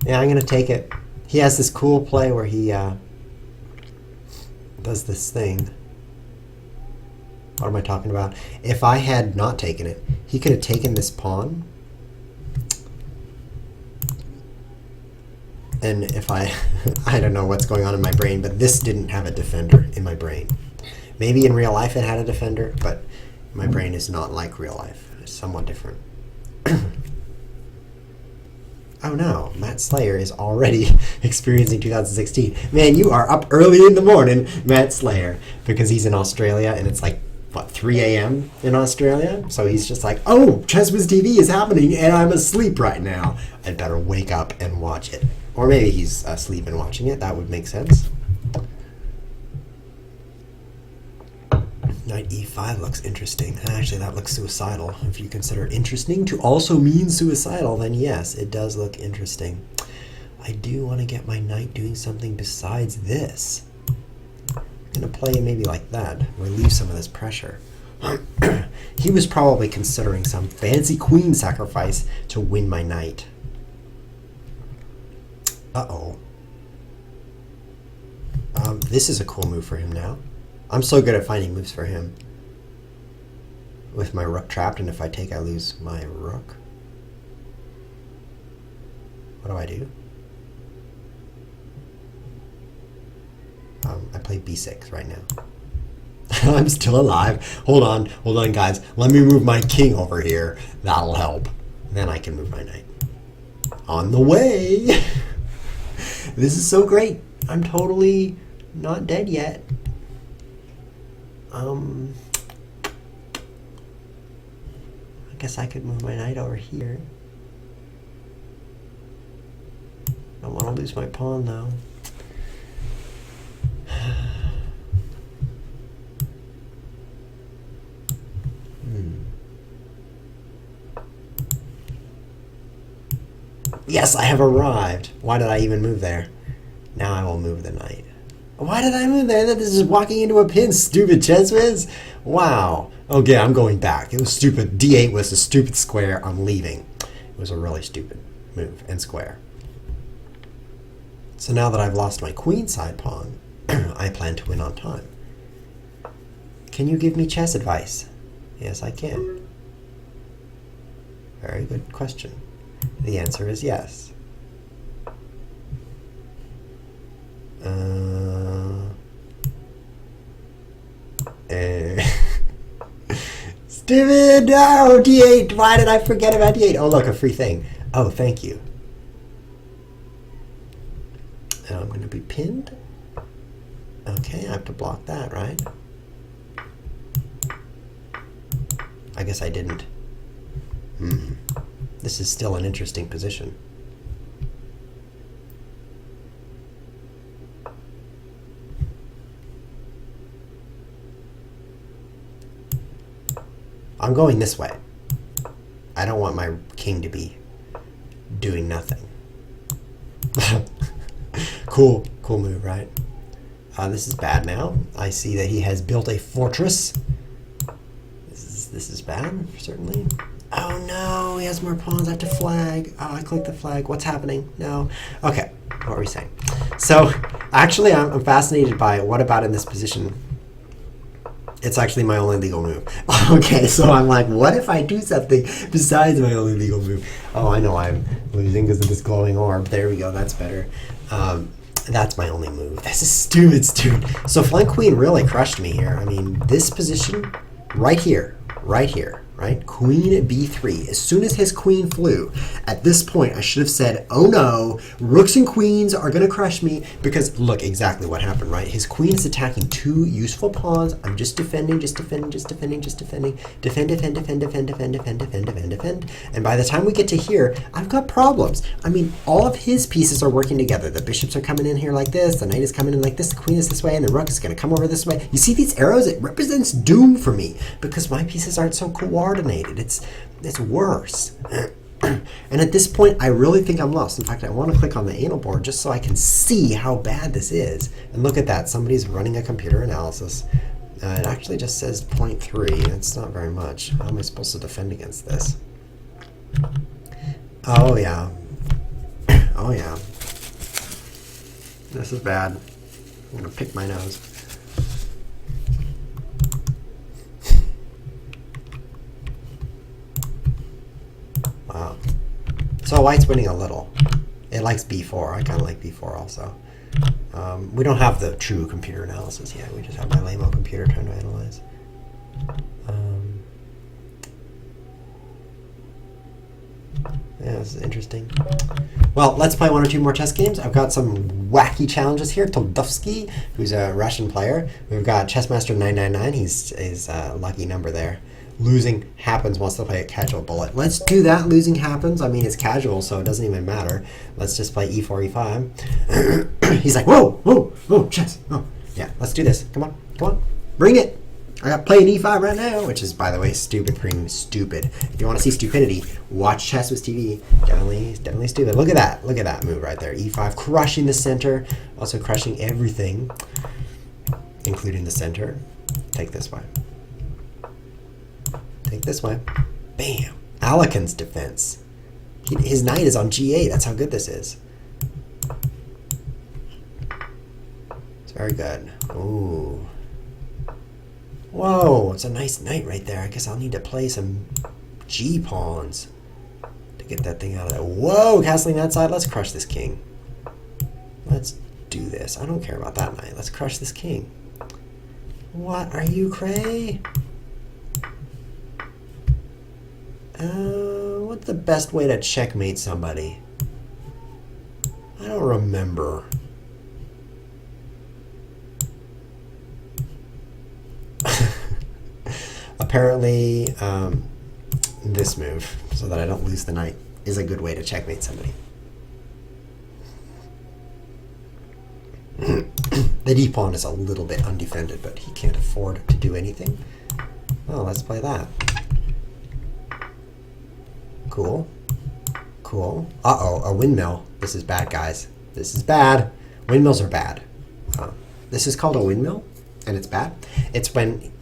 Yeah, I'm going to take it. He has this cool play where he does this thing. What am I talking about? If I had not taken it, he could have taken this pawn. And if I don't know what's going on in my brain, but this didn't have a defender in my brain. Maybe in real life it had a defender, but my brain is not like real life. It's somewhat different. Oh no, Matt Slayer is already experiencing 2016. Man, you are up early in the morning, Matt Slayer, because he's in Australia and it's like, what, 3 a.m. in Australia? So he's just like, oh, Chess Whiz TV is happening and I'm asleep right now. I'd better wake up and watch it. Or maybe he's asleep and watching it. That would make sense. Knight e5 looks interesting. Actually, that looks suicidal. If you consider interesting to also mean suicidal, then yes, it does look interesting. I do want to get my knight doing something besides this. I'm going to play maybe like that, relieve some of this pressure. He was probably considering some fancy queen sacrifice to win my knight. Uh-oh. This is a cool move for him now. I'm so good at finding moves for him. With my rook trapped, and if I take, I lose my rook. What do I do? I play b6 right now. I'm still alive. Hold on, guys. Let me move my king over here. That'll help. Then I can move my knight. On the way. This is so great. I'm totally not dead yet. I guess I could move my knight over here. I don't want to lose my pawn though. Yes, I have arrived. Why did I even move there? Now I will move the knight. Why did I move there? This is walking into a pin, stupid chess whiz. Wow. Okay, I'm going back. It was stupid. D8 was a stupid square. I'm leaving. It was a really stupid move and square. So now that I've lost my queenside pawn, I plan to win on time. Can you give me chess advice? Yes, I can. Very good question. The answer is yes. Stupid! No! D8! Why did I forget about D8? Oh, look, a free thing. Oh, thank you. And I'm going to be pinned. Okay, I have to block that, right? I guess I didn't. This is still an interesting position. I'm going this way. I don't want my king to be doing nothing. Cool move, right? This is bad now. I see that he has built a fortress. This is bad, certainly. Oh no, he has more pawns. I have to flag. Oh, I clicked the flag. What's happening? No. Okay, what were we saying? So, actually, I'm fascinated by what about in this position? It's actually my only legal move. Okay, so I'm like, what if I do something besides my only legal move? Oh, I know I'm losing because of this glowing orb. There we go. That's better. That's my only move. This is stupid. So flank queen really crushed me here. I mean, this position right here, right? Queen b3. As soon as his queen flew, at this point, I should have said, oh no, rooks and queens are going to crush me, because look exactly what happened, right? His queen is attacking two useful pawns. I'm just defending. Defend. And by the time we get to here, I've got problems. I mean, all of his pieces are working together. The bishops are coming in here like this. The knight is coming in like this. The queen is this way. And the rook is going to come over this way. You see these arrows? It represents doom for me, because my pieces aren't so coordinated. It's worse. And at this point, I really think I'm lost. In fact, I want to click on the anal board just so I can see how bad this is. And look at that. Somebody's running a computer analysis. It actually just says 0.3. It's not very much. How am I supposed to defend against this? Oh, yeah. Oh, yeah. This is bad. I'm going to pick my nose. Wow. So white's winning a little. It likes b4. I kind of like b4 also. We don't have the true computer analysis yet. We just have my lame-o computer trying to analyze. Yeah, this is interesting. Well, let's play one or two more chess games. I've got some wacky challenges here. Toldovsky, who's a Russian player. We've got Chessmaster 999. He's a lucky number there. Losing happens, wants to play a casual bullet. Let's do that. Losing happens. I mean, it's casual, so it doesn't even matter. Let's just play e4, e5. He's like, whoa, chess. Oh, yeah, let's do this. Come on, bring it. I got playing e5 right now, which is, by the way, stupid. If you want to see stupidity, watch Chess with TV. Definitely stupid. Look at that move right there. e5, crushing the center, also crushing everything, including the center. Take this way. Bam. Alekin's defense. His knight is on g8. That's how good this is. Very good. Ooh. Whoa, it's a nice knight right there. I guess I'll need to play some G-pawns to get that thing out of there. Whoa, castling that side. Let's crush this king. Let's do this. I don't care about that knight. Let's crush this king. What are you, cray? What's the best way to checkmate somebody? I don't remember. Apparently, this move, so that I don't lose the knight, is a good way to checkmate somebody. The d pawn is a little bit undefended, but he can't afford to do anything. Oh, let's play that. Cool. Cool. Uh-oh, a windmill. This is bad, guys. This is bad. Windmills are bad. This is called a windmill, and it's bad. It's when...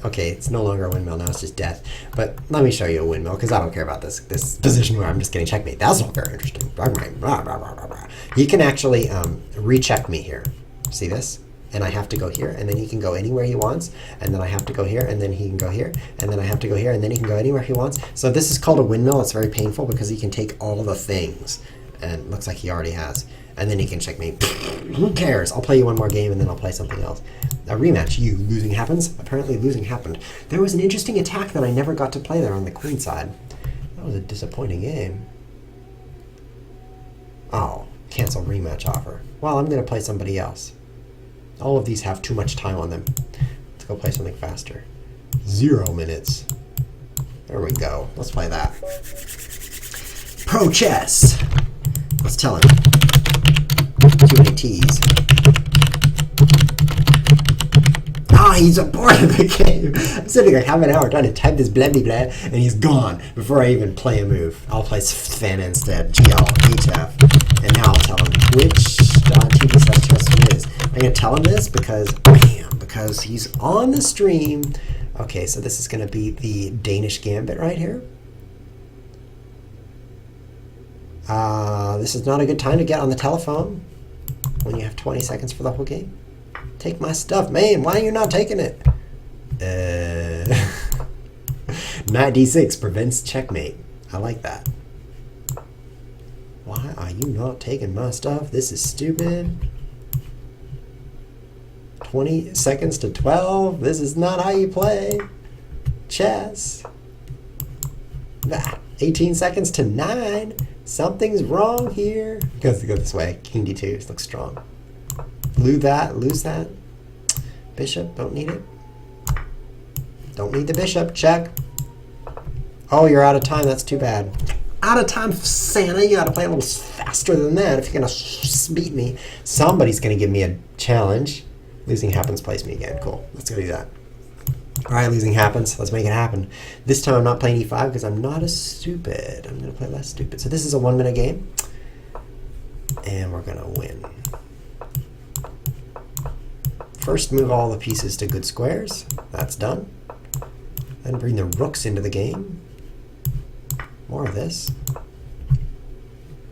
Okay, it's no longer a windmill now, it's just death. But let me show you a windmill, because I don't care about this position where I'm just getting checkmate. That's not very interesting. He can actually recheck me here. See this? And I have to go here, and then he can go anywhere he wants, and then I have to go here, and then he can go here, and then I have to go here, and then he can go anywhere he wants. So this is called a windmill. It's very painful because he can take all the things, and it looks like he already has. And then he can checkmate. Who cares? I'll play you one more game, and then I'll play something else. A rematch. You. Losing happens? Apparently losing happened. There was an interesting attack that I never got to play there on the queen side. That was a disappointing game. Oh, cancel rematch offer. Well, I'm going to play somebody else. All of these have too much time on them. Let's go play something faster. 0 minutes. There we go. Let's play that. Pro chess. Let's tell him. Too many T's. Ah, he's aborted the game. I'm sitting like half an hour trying to type this blah blah blah, and he's gone before I even play a move. I'll play Sven instead. GL, HF. And now I'll tell him which TV/chess is. I'm going to tell him this because, bam, because he's on the stream. Okay, so this is going to be the Danish Gambit right here. This is not a good time to get on the telephone when you have 20 seconds for the whole game. Take my stuff, man. Why are you not taking it? Knight d6 prevents checkmate. I like that. Why are you not taking my stuff? This is stupid. 20 seconds to 12. This is not how you play chess. 18 seconds to 9. Something's wrong here. Go this way. King d2 looks strong. Lose that. Bishop, don't need it. Don't need the bishop. Check. Oh, you're out of time. That's too bad. Out of time, Santa. You gotta play a little faster than that if you're gonna beat me. Somebody's gonna give me a challenge. Losing happens, plays me again. Cool. Let's go do that. All right, losing happens. Let's make it happen. This time I'm not playing e5 because I'm not as stupid. I'm going to play less stupid. So this is a 1-minute game. And we're going to win. First, move all the pieces to good squares. That's done. Then bring the rooks into the game. More of this.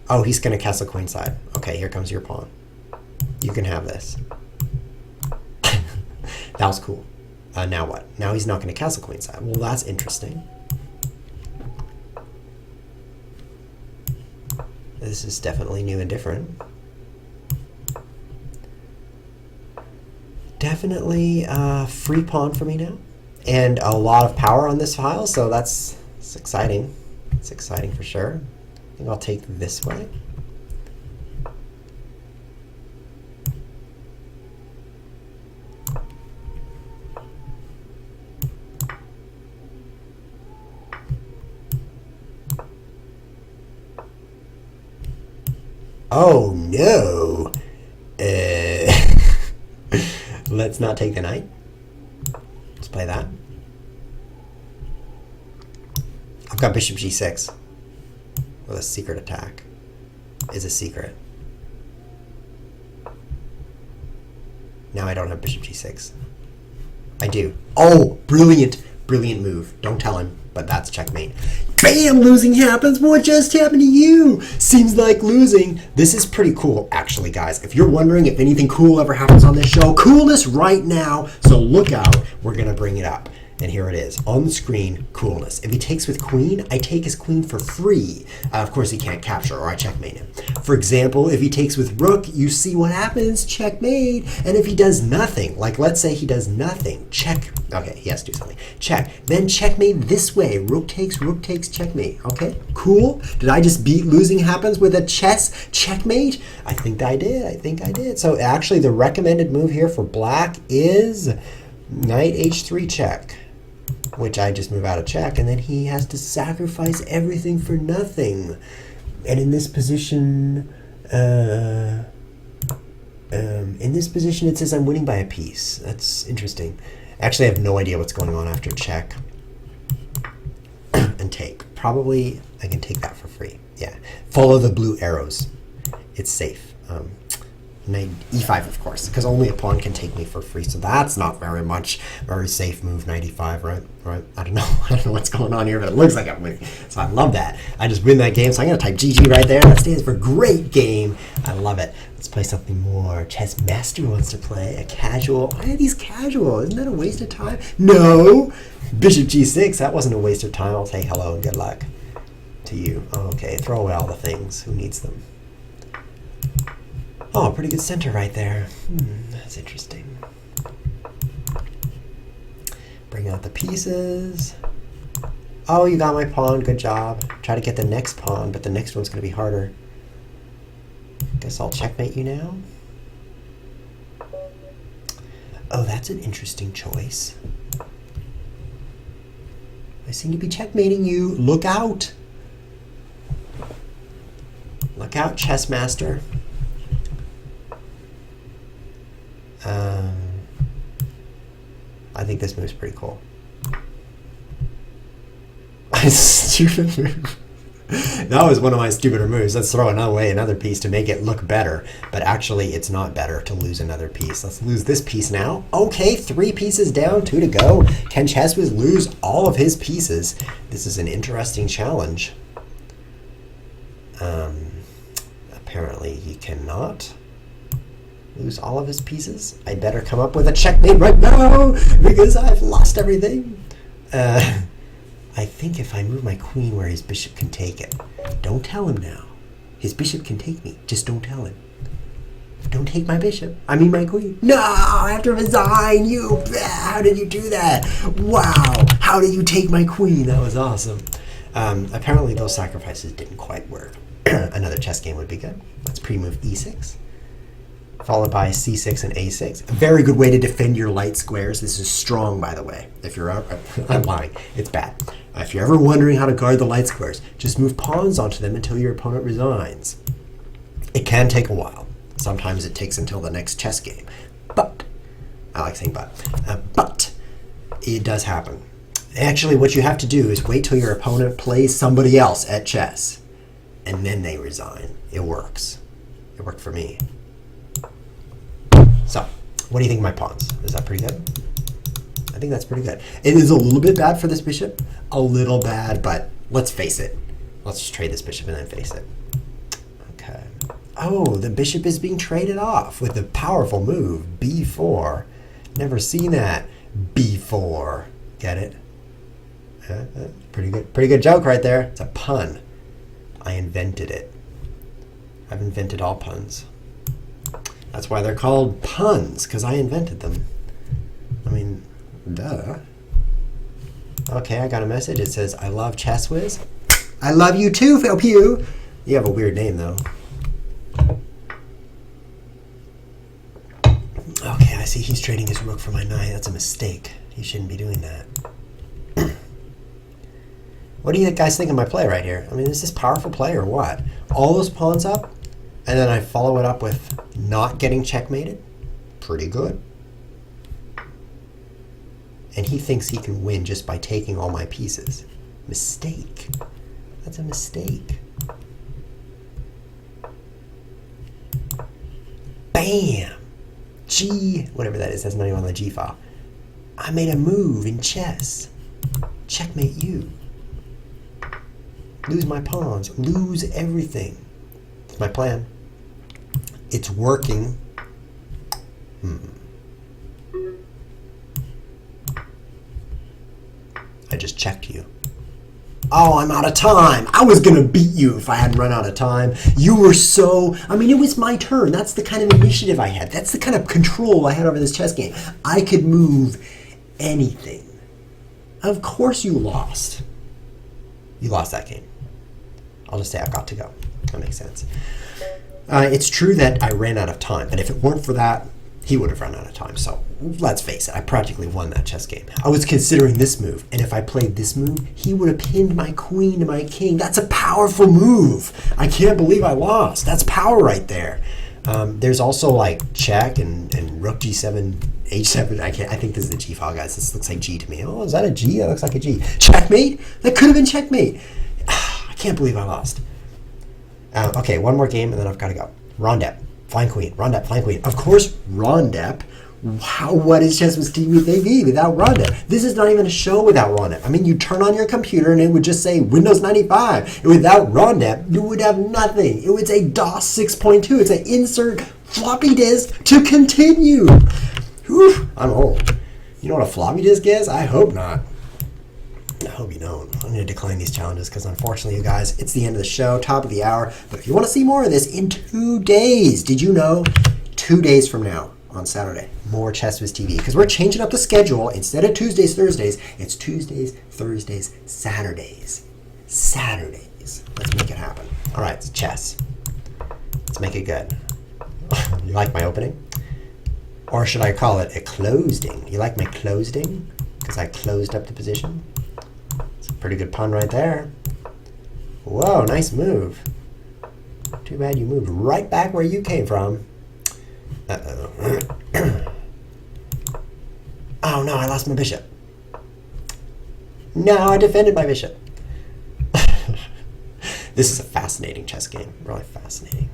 Oh, he's going to castle queenside. Okay, here comes your pawn. You can have this. That was cool. Now what? Now he's not going to castle queenside. Well, that's interesting. This is definitely new and different. Definitely free pawn for me now. And a lot of power on this file, so it's exciting. It's exciting for sure. I think I'll take this way. Oh no! Let's not take the knight. Let's play that. I've got bishop g6 with a secret attack. Is a secret. Now I don't have bishop g6. I do. Oh, brilliant, brilliant move. Don't tell him. but that's checkmate. Bam! Losing happens. What just happened to you? Seems like losing. This is pretty cool, actually, guys. If you're wondering if anything cool ever happens on this show, coolness right now. So look out. We're going to bring it up. And here it is. On the screen, coolness. If he takes with queen, I take his queen for free. Of course, he can't capture, or I checkmate him. For example, if he takes with rook, you see what happens. Checkmate. And if he does nothing, like let's say he does nothing, check. Okay, he has to do something. Check. Then checkmate this way. Rook takes, checkmate. Okay, cool. Did I just beat losing happens with a chess checkmate? I think I did. So actually, the recommended move here for black is knight h3 check, which I just move out of check, and then he has to sacrifice everything for nothing. And in this position, it says I'm winning by a piece. That's interesting. Actually, I have no idea what's going on after check and take. Probably I can take that for free. Yeah, follow the blue arrows. It's safe. Knight e5, of course, because only a pawn can take me for free. So that's not very safe move. Knight e5, right? I don't know what's going on here, but it looks like I'm winning. So I love that. I just win that game. So I'm gonna type GG right there. That stands for great game. I love it. Let's play something more. Chess Master wants to play a casual. Why are these casual? Isn't that a waste of time? No. Bishop g6. That wasn't a waste of time. I'll say hello and good luck to you. Okay, throw away all the things. Who needs them? Oh, pretty good center right there. That's interesting. Bring out the pieces. Oh, you got my pawn. Good job. Try to get the next pawn, but the next one's going to be harder. Guess I'll checkmate you now. Oh, that's an interesting choice. I seem to be checkmating you. Look out. Look out, chess master. I think this move's pretty cool. Stupid move. That was one of my stupider moves. Let's throw away another piece to make it look better. But actually, it's not better to lose another piece. Let's lose this piece now. Okay, 3 pieces down, 2 to go. Can Cheswiz lose all of his pieces? This is an interesting challenge. Apparently, he cannot lose all of his pieces. I better come up with a checkmate right now because I've lost everything. I think if I move my queen where his bishop can take it. Don't tell him now. His bishop can take me. Just don't tell him. Don't take my bishop. I mean my queen. No, I have to resign. You. How did you do that? Wow. How did you take my queen? That was awesome. Apparently those sacrifices didn't quite work. Another chess game would be good. Let's pre-move e6. Followed by c6 and a6. A very good way to defend your light squares. This is strong, by the way. If you're, I'm lying. It's bad. If you're ever wondering how to guard the light squares, just move pawns onto them until your opponent resigns. It can take a while. Sometimes it takes until the next chess game. But, I like saying but it does happen. Actually, what you have to do is wait till your opponent plays somebody else at chess, and then they resign. It works. It worked for me. So, what do you think of my pawns? Is that pretty good? I think that's pretty good. It is a little bit bad for this bishop. A little bad, but let's face it. Let's just trade this bishop and then face it. Okay. Oh, the bishop is being traded off with a powerful move. b4. Never seen that. b4. Get it? Pretty good joke right there. It's a pun. I invented it. I've invented all puns. That's why they're called puns, because I invented them. I mean, duh. Okay, I got a message. It says, I love ChessWiz. I love you too, Phil Pugh. You have a weird name, though. Okay, I see he's trading his rook for my knight. That's a mistake. He shouldn't be doing that. What do you guys think of my play right here? I mean, is this powerful play or what? All those pawns up, and then I follow it up with not getting checkmated. Pretty good. And he thinks he can win just by taking all my pieces. Mistake. That's a mistake. Bam! G, whatever that is, that's not even on the G file. I made a move in chess. Checkmate you. Lose my pawns. Lose everything. That's my plan. It's working. I just checked you. Oh, I'm out of time. I was going to beat you if I hadn't run out of time. You were so... I mean, it was my turn. That's the kind of initiative I had. That's the kind of control I had over this chess game. I could move anything. Of course you lost. You lost that game. I'll just say I've got to go. That makes sense. It's true that I ran out of time, but if it weren't for that, he would have run out of time. So let's face it, I practically won that chess game. I was considering this move, and if I played this move, he would have pinned my queen to my king. That's a powerful move. I can't believe I lost. That's power right there. There's also like check and rook g7, h7. I think this is a g file, guys. This looks like g to me. Oh, is that a g? That looks like a g. Checkmate? That could have been checkmate. I can't believe I lost. Okay, one more game, and then I've got to go. Rondep. Flying queen, Rondep, flying queen. Of course, Rondep. Wow, what is Chess with TV without Rondep? This is not even a show without Rondep. I mean, you turn on your computer and it would just say Windows 95. And without Rondep, you would have nothing. It would say DOS 6.2. It's an insert floppy disk to continue. Whew, I'm old. You know what a floppy disk is? I hope not. I hope you don't. I'm going to decline these challenges because unfortunately, you guys, it's the end of the show, top of the hour. But if you want to see more of this in 2 days, did you know 2 days from now on Saturday, more Chess Whiz TV? Because we're changing up the schedule. Instead of Tuesdays, Thursdays, it's Tuesdays, Thursdays, Saturdays. Saturdays. Let's make it happen. All right, it's chess. Let's make it good. You like my opening? Or should I call it a closing? You like my closing? Because I closed up the position? Pretty good pun right there. Whoa, nice move. Too bad you moved right back where you came from. Uh-oh. Oh no, I lost my bishop. No, I defended my bishop. This is a fascinating chess game. Really fascinating.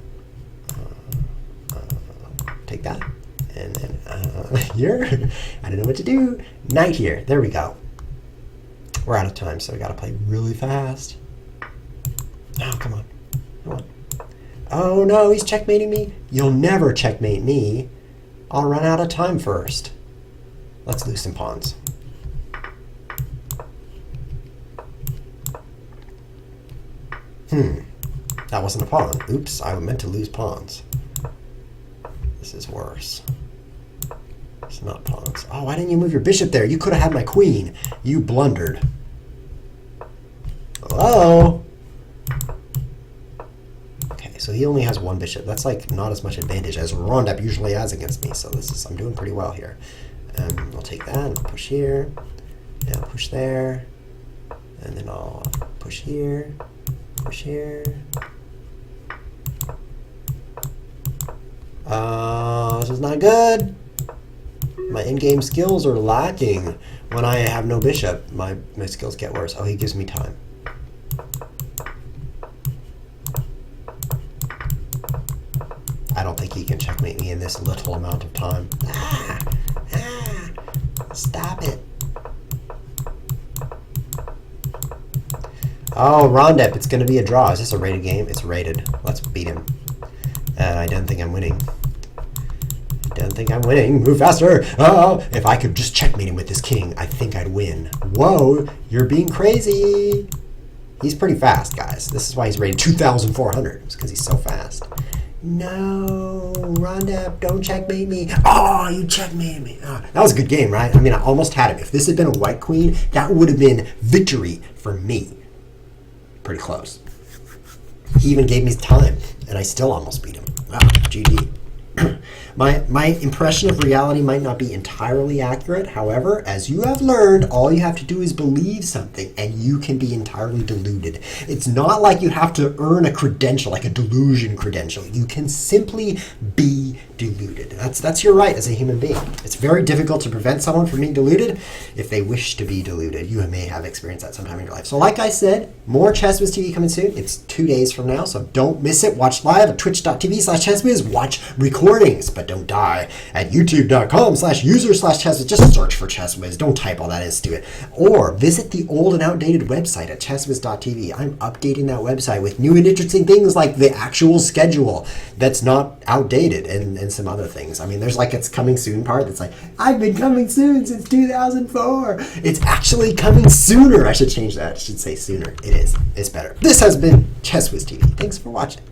Take that. And then here. I don't know what to do. Knight here. There we go. We're out of time, so we got to play really fast. Oh, come on. Come on. Oh, no, he's checkmating me. You'll never checkmate me. I'll run out of time first. Let's lose some pawns. That wasn't a pawn. Oops, I meant to lose pawns. This is worse. It's not pawns. Oh, why didn't you move your bishop there? You could have had my queen. You blundered. Hello? Okay, so he only has one bishop. That's like not as much advantage as Rondep usually has against me. So this is, I'm doing pretty well here. I'll take that and push here. And I'll push there. And then I'll push here. Push here. This is not good. My in-game skills are lacking. When I have no bishop, my skills get worse. Oh, he gives me time. I don't think he can checkmate me in this little amount of time. Stop it. Oh, Rondep, it's going to be a draw. Is this a rated game? It's rated. Let's beat him. I don't think I'm winning. Don't think I'm winning. Move faster. Oh, if I could just checkmate him with this king, I think I'd win. Whoa, you're being crazy. He's pretty fast, guys. This is why he's rated 2,400. It's because he's so fast. No, Rondep, don't checkmate me. Oh, you checkmated me. Oh, that was a good game, right? I mean, I almost had him. If this had been a white queen, that would have been victory for me. Pretty close. He even gave me time, and I still almost beat him. Wow, GG. My impression of reality might not be entirely accurate. However, as you have learned, all you have to do is believe something and you can be entirely deluded. It's not like you have to earn a credential, like a delusion credential. You can simply be deluded. That's your right as a human being. It's very difficult to prevent someone from being deluded if they wish to be deluded. You may have experienced that sometime in your life. So like I said, more Chess Whiz TV coming soon. It's 2 days from now, so don't miss it. Watch live at twitch.tv/ChessWhiz. Watch recordings, but but don't die at youtube.com/user/ChessWhiz. Just search for ChessWhiz. Don't type all that into it. Or visit the old and outdated website at chesswiz.tv. I'm updating that website with new and interesting things like the actual schedule that's not outdated and some other things. I mean, there's like it's coming soon part that's like, I've been coming soon since 2004. It's actually coming sooner. I should change that. I should say sooner. It is. It's better. This has been ChessWhiz TV. Thanks for watching.